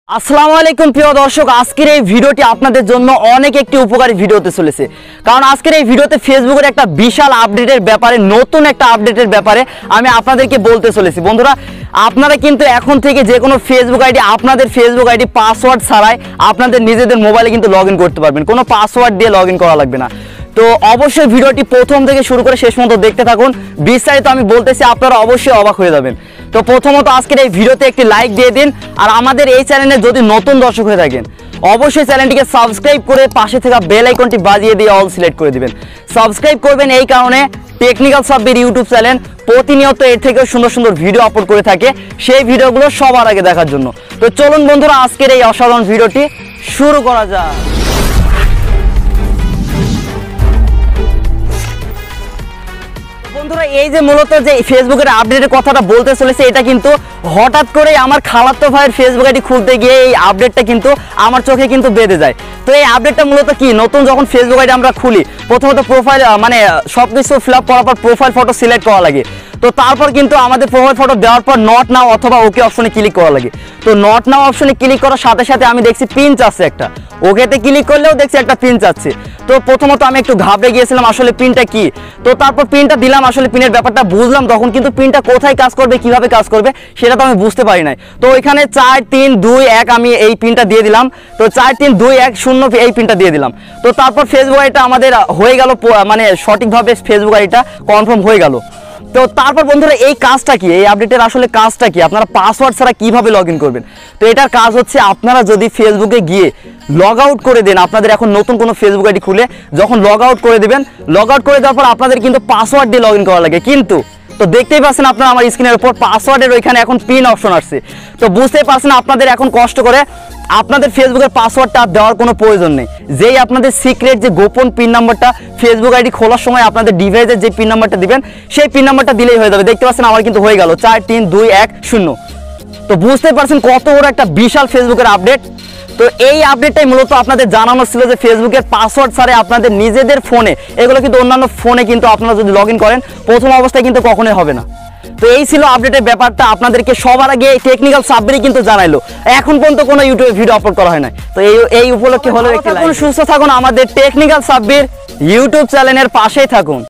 আসসালামু আলাইকুম প্রিয় দর্শক, আজকের এই ভিডিওটি আপনাদের জন্য অনেক একটি উপকারী ভিডিও হতে চলেছে। কারণ আজকের এই ভিডিওতে ফেসবুকের একটা বিশাল আপডেটের ব্যাপারে, নতুন একটা আপডেটের ব্যাপারে আমি আপনাদেরকে বলতে চলেছি। বন্ধুরা, আপনারা কিন্তু এখন থেকে যে কোনো ফেসবুক আইডি, আপনাদের ফেসবুক আইডি পাসওয়ার্ড ছাড়াই আপনাদের নিজেদের মোবাইলে কিন্তু লগ ইন করতে পারবেন। কোনো পাসওয়ার্ড দিয়ে লগ ইন করা লাগবে না। তো অবশ্যই ভিডিওটি প্রথম থেকে শুরু করে শেষ পর্যন্ত দেখতে থাকুন। বিস্তারিত আমি বলতেছি, আপনারা অবশ্যই অবাক হয়ে যাবেন। তো প্রথমত আজকের এই ভিডিওতে একটি লাইক দিয়ে দিন। আর আমাদের এই চ্যানেলে যদি নতুন দর্শক হয়ে থাকেন, অবশ্যই চ্যানেলটিকে সাবস্ক্রাইব করে পাশে থাকা বেল আইকনটি বাজিয়ে দিয়ে অল সিলেক্ট করে দিবেন। সাবস্ক্রাইব করবেন এই কারণে, টেকনিক্যাল সাব্বির ইউটিউব চ্যানেল প্রতিনিয়ত এর থেকেও সুন্দর সুন্দর ভিডিও আপলোড করে থাকে, সেই ভিডিওগুলো সবার আগে দেখার জন্য। তো চলুন বন্ধুরা, আজকের এই অসাধারণ ভিডিওটি শুরু করা যাক। বন্ধুরা, এই যে মূলত যে ফেসবুকের আপডেটের কথাটা বলতে চলেছে, এটা কিন্তু হঠাৎ করে আমার খালাতো ভাইয়ের ফেসবুক আইডি খুলতে গিয়ে এই আপডেটটা কিন্তু আমার চোখে কিন্তু বেঁধে যায়। তো এই আপডেটটা মূলত কি, নতুন যখন ফেসবুক আইডি আমরা খুলি, প্রথমত প্রোফাইল মানে সব কিছু ফিল আপ করার পর প্রোফাইল ফটো সিলেক্ট করা লাগে। তো তারপর কিন্তু আমাদের প্রোফাইল ফটো দেওয়ার পর নট নাও অথবা ওকে অপশনে ক্লিক করা লাগে। তো নট নাও অপশনে ক্লিক করার সাথে সাথে আমি দেখছি পিন চাচ্ছে একটা, ওকেতে ক্লিক করলেও দেখছি একটা পিন চাচ্ছে। তো প্রথমত আমি একটু ঘাবড়ে গিয়েছিলাম, আসলে পিনটা কি। তো তারপর পিনটা দিলাম, আসলে পিনের ব্যাপারটা বুঝলাম তখন, কিন্তু পিনটা কোথায় কাজ করবে, কিভাবে কাজ করবে সেটা তো আমি বুঝতে পারি নাই। তো ওইখানে 4 3 2 1 আমি এই পিনটা দিয়ে দিলাম। তো 4 3 2 1 0 এই পিনটা দিয়ে দিলাম। তো তারপর ফেসবুক আইডিটা আমাদের হয়ে গেল, মানে সঠিকভাবে ফেসবুক আইডিটা কনফার্ম হয়ে গেল। তো তারপর বন্ধুরা, এই কাজটা কি, এই আপডেটের আসলে কাজটা কি, আপনারা পাসওয়ার্ড ছাড়া কিভাবে লগ ইন করবেন। তো এটার কাজ হচ্ছে, আপনারা যদি ফেসবুকে গিয়ে লগ আউট করে দেন, আপনাদের এখন নতুন কোনো ফেসবুক আইডি খুলে যখন লগ আউট করে দেবেন, লগ আউট করে দেওয়ার পর আপনাদের কিন্তু পাসওয়ার্ড দিয়ে লগ ইন করা লাগে। কিন্তু তো দেখতেই পাচ্ছেন আপনারা আমার স্ক্রিনের উপর পাসওয়ার্ডের ওইখানে এখন পিন অপশন আসছে। তো বুঝতেই পারছেন আপনাদের এখন কষ্ট করে আপনাদের ফেসবুকের পাসওয়ার্ডটা দেওয়ার কোনো প্রয়োজন নেই। যেই আপনাদের সিক্রেট যে গোপন পিন নাম্বারটা ফেসবুক আইডি খোলার সময় আপনাদের ডিভাইসের যে পিন নাম্বারটা দিবেন, সেই পিন নাম্বারটা দিলেই হয়ে যাবে। দেখতে পাচ্ছেন আমার কিন্তু হয়ে গেল 4 3 2 1 0। তো বুঝতে পারছেন কত বড় একটা বিশাল ফেসবুকের আপডেট। তো এই আপডেটটাই মূলত আপনাদের জানানো ছিল যে ফেসবুকের পাসওয়ার্ড ছাড়া আপনাদের নিজেদের ফোনে, এগুলো কিন্তু অন্যান্য ফোনে কিন্তু আপনারা যদি লগ ইন করেন প্রথম অবস্থায় কিন্তু কখনোই হবে না। তো এই ছিল আপডেটের ব্যাপারটা, আপনাদেরকে সবার আগে টেকনিক্যাল সাব্বিরই কিন্তু জানাইলো। এখন পর্যন্ত কোনো ইউটিউবে ভিডিও আপলোড করা হয় না। তো এই উপলক্ষে হলো একটি লাইক। সুস্থ থাকুন, আমাদের টেকনিক্যাল সাব্বির ইউটিউব চ্যানেলের পাশেই থাকুন।